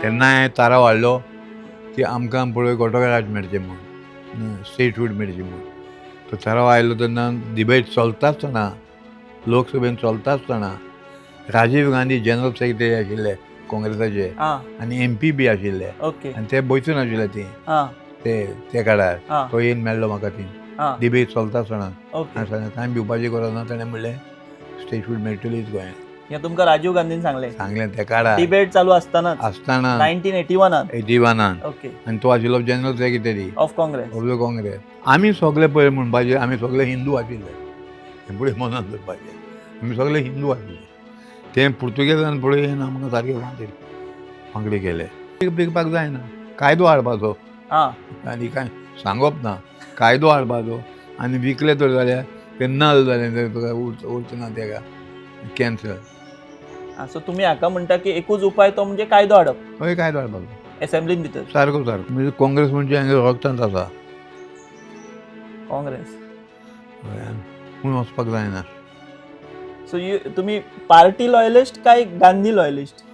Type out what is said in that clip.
तेन्ना तारा वाडलो की आमकां पळय घोटोगाट मेळचें म्हूण स्टेटहूड मेळचें म्हूण. तो थाराव आयलो तेन्ना डिबेट चलता आसतना लोकसभेन चलता आसतना राजीव गांधी जनरल सेक्रेटरी आशिल्ले काँग्रेसाचे आनी MP बी आशिल्ले आनी ते बसून आशिल्ले ते काळार तो येवन मेळ्ळो म्हाका थंय डिबेट चलता आसतना कांय भिवपाचें गरज ना. ताणें म्हणलें स्टेटहूड मेळटलीच गोंयांत. हें तुमकां राजीव गांधीन सांगलें त्या काळार डिबेट चालू आसतना 1981 आनी तो आशिल्लो जनरल सेक्रेटरी ऑफ काँग्रेस. आमी सगळे पळय म्हणपाचे आमी सगळे हिंदू आशिल्ले हें पळय मनांत दवरपाचें. आमी सगळे हिंदू आशिल्ले. ते पुर्तुगेजान पळय आमकां सारके वांगडी केले. बिगपाक जायना कायदो हाडपाचो आनी कांय सांगप ना कायदो हाडपाचो आनी विकले तर जाल्यार ते नल जालें तुका उरचना तेका कॅन्सल. सो तुमी हाका म्हणटा की एकूच उपाय तो म्हणजे कायदो हाडप. हय कायदो हाडपाचो एसेंब्लीन भितर. सारको म्हणजे काँग्रेस म्हणजे हांगा रगतांत आसा काँग्रेस म्हूण वचपाक जायना. सो तुम्ही पार्टी लॉयलिस्ट काय गांधी लॉयलिस्ट?